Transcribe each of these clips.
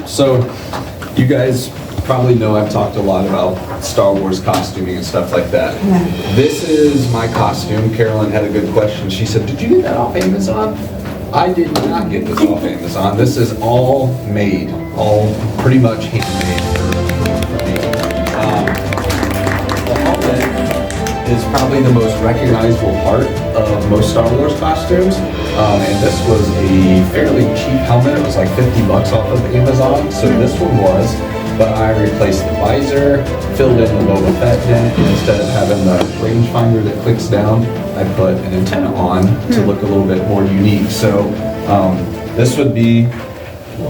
So, you guys probably know I've talked a lot about Star Wars costuming and stuff like that. This is my costume. Carolyn had a good question. She said, "Did you get that off Amazon?" I did not get this off Amazon. This is all made, all pretty much handmade for me. The helmet is probably the most recognizable part of most Star Wars costumes. And this was a fairly cheap helmet. It was like 50 bucks off of Amazon. So this one was, but I replaced the visor, filled in the Boba Fett dent, and instead of having the rangefinder that clicks down, I put an antenna on to look a little bit more unique. So this would be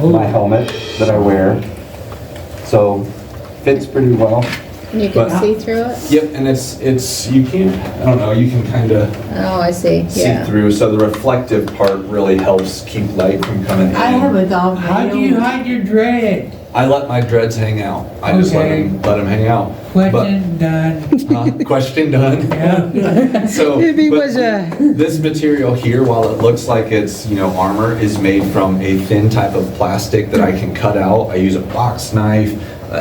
my helmet that I wear. So fits pretty well. And you can see through it? Yep, and it's you can't, I don't know, you can kind of Oh, I see, see yeah. through. So the reflective part really helps keep light from coming in. I have a dog. How do you hide your dread? I let my dreads hang out. I just let them hang out. Question done. Question done. Yeah. So, If he but was a, this material here, while it looks like it's, armor, is made from a thin type of plastic that I can cut out. I use a box knife,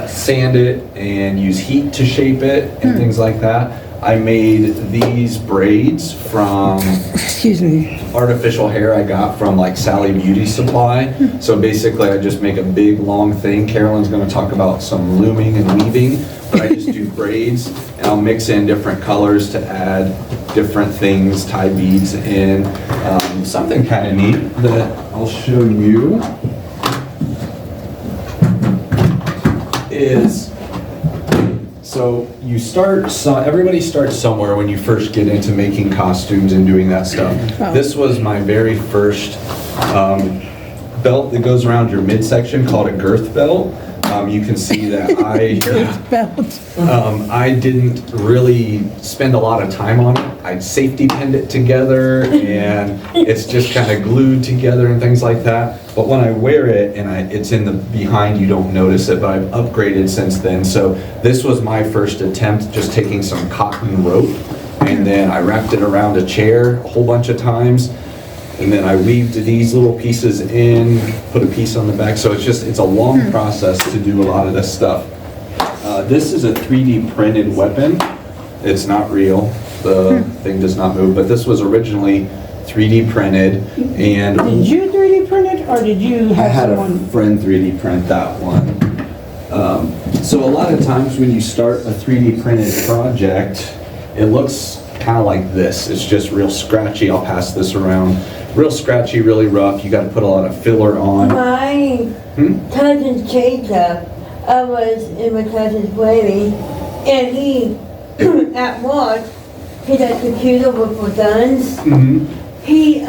sand it, and use heat to shape it and things like that. I made these braids from excuse me, artificial hair I got from like Sally Beauty Supply. So basically I just make a big long thing. Carolyn's gonna talk about some looming and weaving, but I just do braids and I'll mix in different colors to add different things, tie beads in. Something kind of neat that I'll show you is, so you start, everybody starts somewhere when you first get into making costumes and doing that stuff. Oh. This was my very first belt that goes around your midsection called a girth belt. You can see that I didn't really spend a lot of time on it. I'd safety pinned it together and it's just kind of glued together and things like that. But when I wear it and it's in the behind, you don't notice it, but I've upgraded since then. So this was my first attempt, just taking some cotton rope and then I wrapped it around a chair a whole bunch of times. And then I weaved these little pieces in, put a piece on the back. So it's a long process to do a lot of this stuff. This is a 3D printed weapon. It's not real. The thing does not move, but this was originally 3D printed. And did you 3D print it or did you I have had someone? a friend 3D print that one. So a lot of times when you start a 3D printed project, it looks kind of like this. It's just real scratchy. I'll pass this around. Real scratchy, really rough. You got to put a lot of filler on. My cousin Jacob, I was in my cousin's wedding, and he, at work, he does computer work for guns. He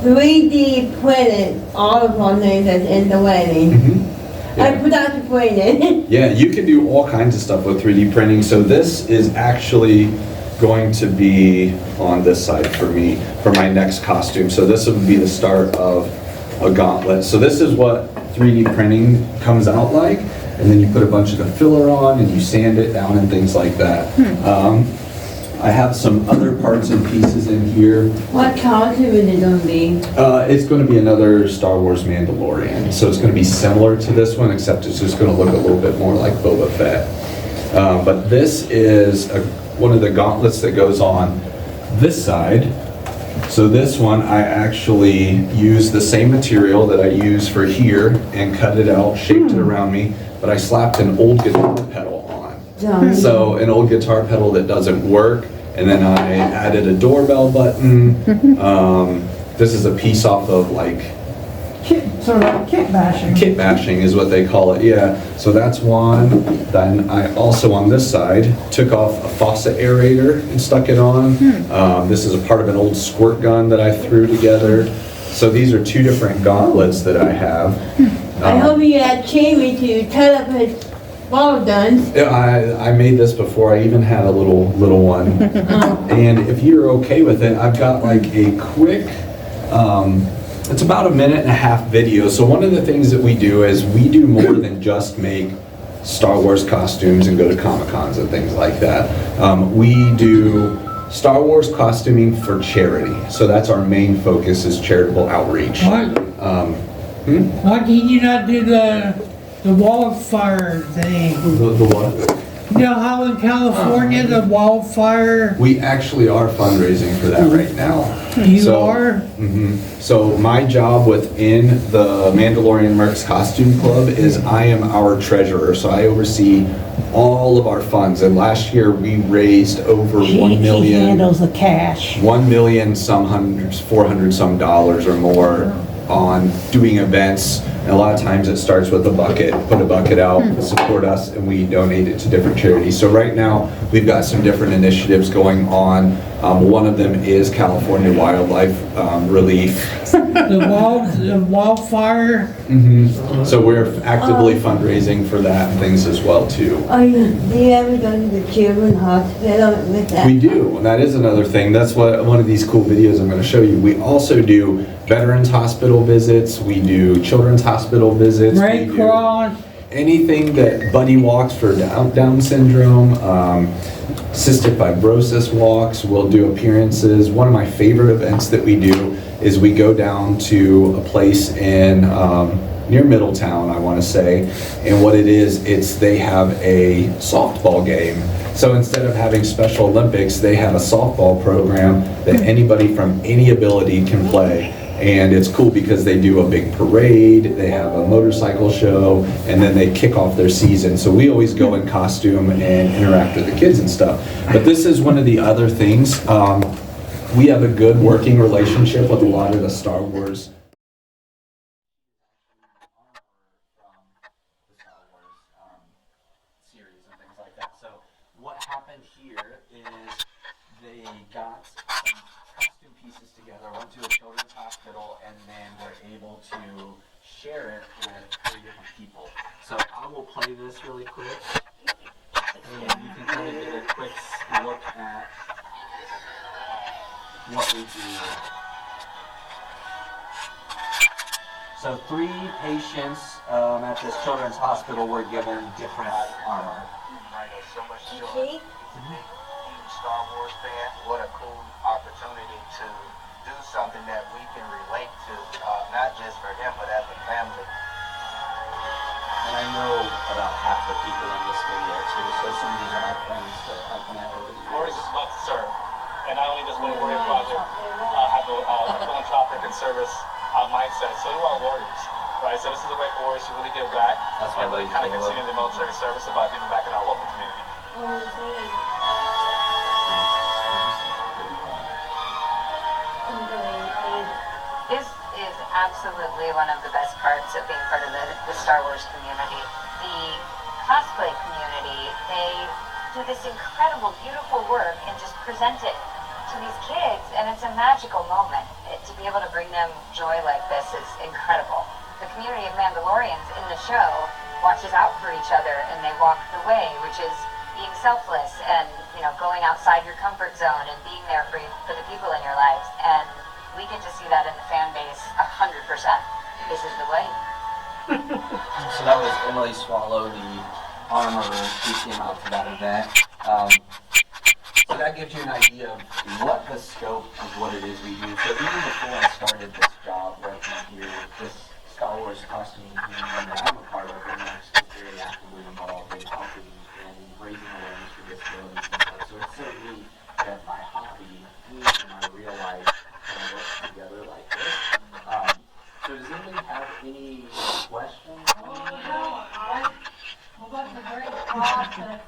3D printed all of our names that's in the wedding. I forgot to print it. Yeah, you can do all kinds of stuff with 3D printing. So this is actually going to be on this side for me for my next costume. So this would be the start of a gauntlet. So this is what 3D printing comes out like, and then you put a bunch of the filler on and you sand it down and things like that. I have some other parts and pieces in here. What costume is it gonna be? It's going to be another Star Wars Mandalorian. So it's going to be similar to this one, except it's just going to look a little bit more like Boba Fett. But this is one of the gauntlets that goes on this side. So this one, I actually used the same material that I use for here and cut it out, shaped it around me, but I slapped an old guitar pedal on. So an old guitar pedal that doesn't work, and then I added a doorbell button. This is a piece off of like Sort of like kit bashing. kit bashing is what they call it, yeah. So that's one. Then I also on this side took off a faucet aerator and stuck it on. This is a part of an old squirt gun that I threw together. So these are two different gauntlets that I have. I hope you had Jamie to cut up his ball guns. Yeah, I made this before. I even had a little one. And if you're okay with it, I've got like a quick, it's about a 1.5-minute video. So one of the things that we do is we do more than just make Star Wars costumes and go to Comic-Cons and things like that. We do Star Wars costuming for charity. So that's our main focus, is charitable outreach. Why can you not do the wildfire thing? The what? You know how in California the wildfire, We actually are fundraising for that right now. you So- are? So my job within the Mandalorian Mercs Costume Club is I am our treasurer, so I oversee all of our funds. And last year we raised over He 1 million. handles the cash. 1 million some hundreds, 400 some dollars or more on doing events. And a lot of times it starts with a bucket, put a bucket out, support us, and we donate it to different charities. So right now, we've got some different initiatives going on. One of them is California Wildlife Relief. The wildfire? So we're actively fundraising for that and things as well too. Do you ever go to the children's hospital with that? We do, and that is another thing. That's what one of these cool videos I'm going to show you. We also do Veterans Hospital visits. We do Children's Hospital visits. Red we do Cross? anything that Buddy walks for Down syndrome, cystic fibrosis walks. We'll do appearances. One of my favorite events that we do is we go down to a place in near Middletown, I want to say, and what it is, they have a softball game. So instead of having Special Olympics, they have a softball program that anybody from any ability can play. And it's cool because they do a big parade, they have a motorcycle show, and then they kick off their season. So we always go in costume and interact with the kids and stuff. But this is one of the other things. We have a good working relationship with a lot of the Star Wars series and things like that. So what happened here is they got some costume pieces together, went to a children's hospital, and then were able to share it with 3 different people. So I will play this really quick, and you can kind of get a quick look at what we do. So 3 patients at this children's hospital were given different armor. I know so much You joy. see? Huge Star Wars fan. What a cool opportunity to do something that we can relate to, not just for him, but as a family. And I know about half the people in this video too, so some of these are my friends that I've met over the Warriors years. is about to serve, and not only does Winnie Warrior Project have a philanthropic and service mindset, so do our Warriors, right? So this is a way for Warriors to really give back and really kind of continue the military service about giving back in our local community. This is absolutely one of the best parts of being part of the Star Wars community. The cosplay community, they do this incredible, beautiful work and just present it to these kids, and it's a magical moment. To be able to bring them joy like this is incredible. The community of Mandalorians in the show watches out for each other, and they walk the way, which is being selfless and, you know, going outside your comfort zone and being there for the people in your lives. And we get to see that in the fan base 100%. This is the way. So that was Emily Swallow, the armorer who came out to that event. So that gives you an idea of what the scope of what it is we do. So even before I started this job working here, this Star Wars costuming community that I'm a part of, and I'm still very actively involved in helping and raising awareness for disabilities and stuff. So it's so neat that my hobby and my real life kind of works together like this. So does anybody have any questions? About the great cross that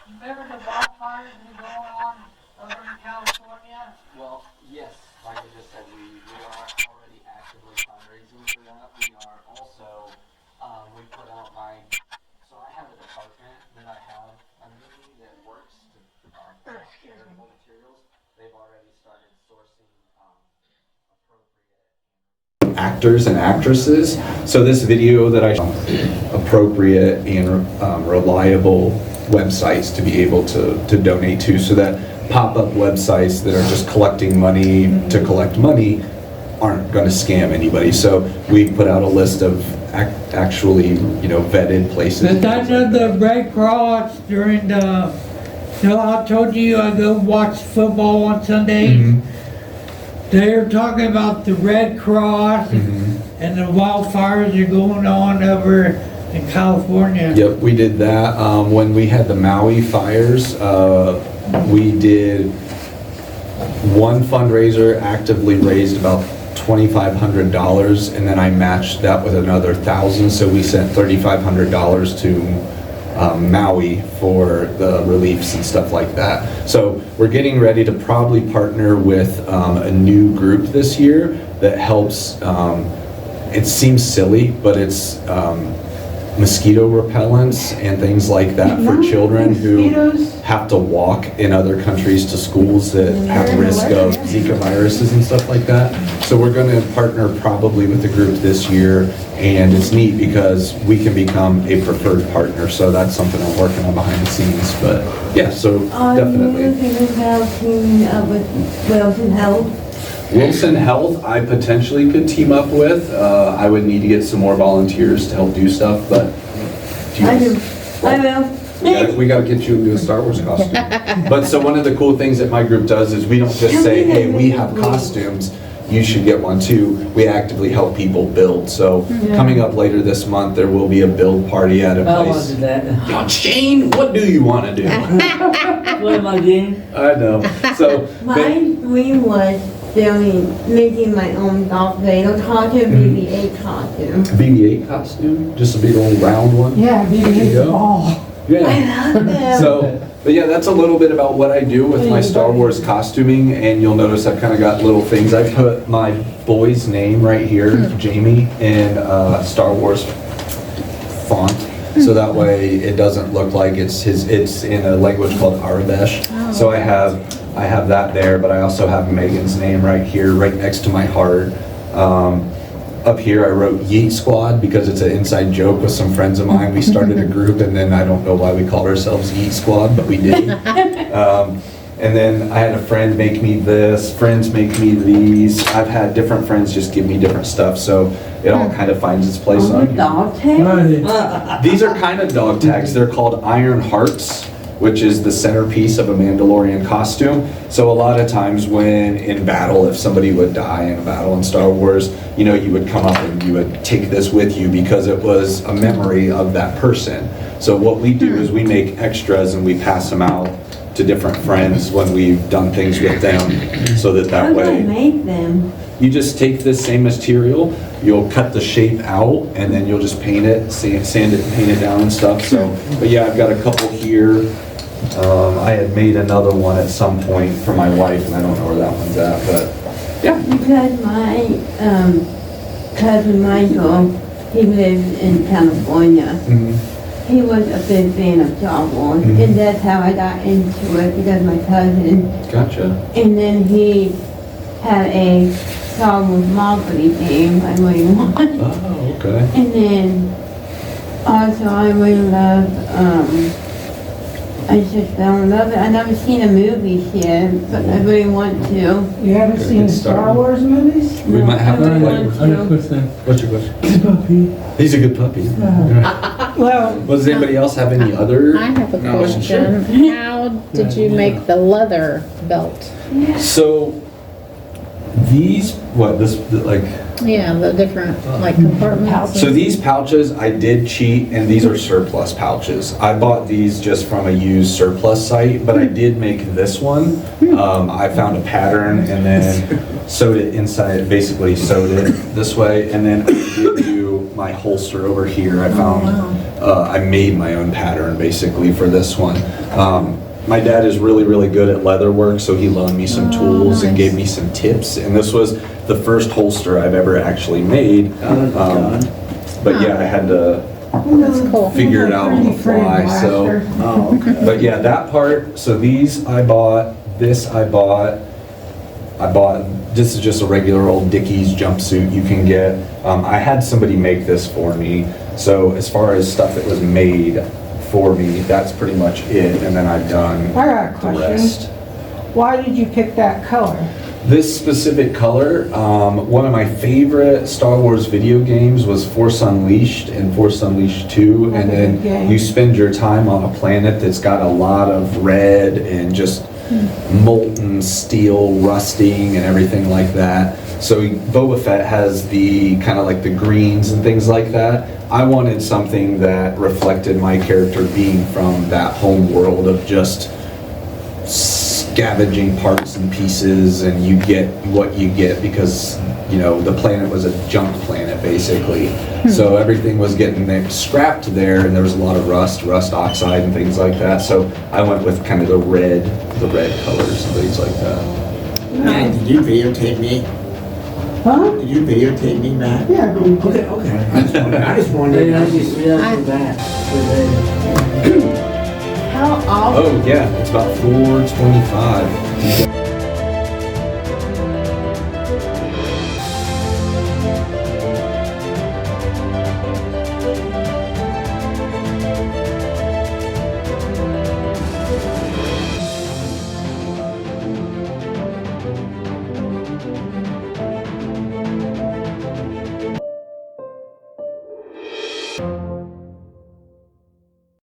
remember the wildfires that are going on over in California? Well, yes, like I just said, we are already actively fundraising for that. We are also, we put out so I have a department that I have under me that works to share materials. They've already started sourcing appropriate actors and actresses. So this video that I appropriate and reliable websites to be able to donate to, so that pop-up websites that are just collecting money to collect money aren't going to scam anybody. So we put out a list of actually, vetted places. But I know the Red Cross during I told you I go watch football on Sundays. Mm-hmm. They're talking about the Red Cross. Mm-hmm. and the wildfires are going on over in California. Yep, we did that. When we had the Maui fires, we did one fundraiser, actively raised about $2,500, and then I matched that with another $1,000, so we sent $3,500 to Maui for the reliefs and stuff like that. So we're getting ready to probably partner with a new group this year that helps, it seems silly, but it's mosquito repellents and things like that for children who have to walk in other countries to schools that have risk of Zika viruses and stuff like that. So we're going to partner probably with the group this year, and it's neat because we can become a preferred partner. So that's something I'm working on behind the scenes. But yeah, so definitely. Are you thinking about teaming up with Wilson Health? Wilson Health, I potentially could team up with. I would need to get some more volunteers to help do stuff, but. I do. I will. We gotta get you into a Star Wars costume. But so one of the cool things that my group does is we don't just say, hey, we have costumes, you should get one too. We actively help people build. So coming up later this month, there will be a build party at a place. I want to do that. Oh, Shane, what do you want to do? What am I doing? I know. So My dream was making my own Darth Vader costume, BB-8 costume. BB-8 costume, just a big old round one. Yeah, BB-8's ball. Yeah. I love them. So, but yeah, that's a little bit about what I do with my Star Wars costuming, and you'll notice I've kind of got little things. I put my boy's name right here, Jamie, in Star Wars font, so that way it doesn't look like it's in a language called Arabesh. So I have that there, but I also have Megan's name right here, right next to my heart. Up here I wrote Yeet Squad because it's an inside joke with some friends of mine. We started a group, and then I don't know why we called ourselves Yeet Squad, but we did. And then I had a friend make me this, friends make me these. I've had different friends just give me different stuff, so it all kind of finds its place on here. Dog tag? These are kind of dog tags. They're called Iron Hearts, which is the centerpiece of a Mandalorian costume. So a lot of times when in battle, if somebody would die in a battle in Star Wars, you know, you would come up and you would take this with you because it was a memory of that person. So what we do is we make extras and we pass them out to different friends when we've done things with them, so that How do I way make them? you just take this same material, you'll cut the shape out, and then you'll just paint it, sand it, and paint it down and stuff. So, but yeah, I've got a couple here. I had made another one at some point for my wife, and I don't know where that one's at, but yeah. Because my cousin Michael, he lives in California. He was a big fan of Star Wars, and that's how I got into it, because my cousin. Gotcha. And then he had a Star Wars Monopoly game I really wanted. Oh, okay. And then also I really love, I just fell in love with it. I've never seen the movies yet, but I really want to. You haven't seen the Star Wars movies? We might have to play. want to. What's your question? It's a puppy. He's a good puppy. Well, Does anybody else have any other? I have a No, question. How did you make the leather belt? So these, like, Yeah, the different, like, compartments. so these pouches, I did cheat, and these are surplus pouches. I bought these just from a used surplus site, but I did make this one. I found a pattern and then sewed it inside, basically sewed it this way, and then I did do my holster over here. I found, I made my own pattern basically for this one. My dad is really, really good at leather work, so he loaned me some tools and gave me some tips, and this was the first holster I've ever actually made. But yeah, I had to That's cool. figure it out on the fly, so. But yeah, that part, so these I bought, this I bought, this is just a regular old Dickies jumpsuit you can get. I had somebody make this for me, so as far as stuff that was made for me, that's pretty much it, and then I've done I got a the question. rest. Why did you pick that color? This specific color, one of my favorite Star Wars video games was Force Unleashed and Force Unleashed 2, and That's a good then game. you spend your time on a planet that's got a lot of red and just molten steel rusting and everything like that. So Boba Fett has the kind of like the greens and things like that. I wanted something that reflected my character being from that home world of just scavenging parts and pieces, and you get what you get because, you know, the planet was a junk planet basically. So everything was getting scrapped there, and there was a lot of rust oxide and things like that. So I went with kind of the red colors and things like that. Matt, did you videotape me? Huh? Did you videotape me, Matt? Yeah, but you did. Okay. I just wondered. I just realized that. How often? Oh yeah, it's about 425.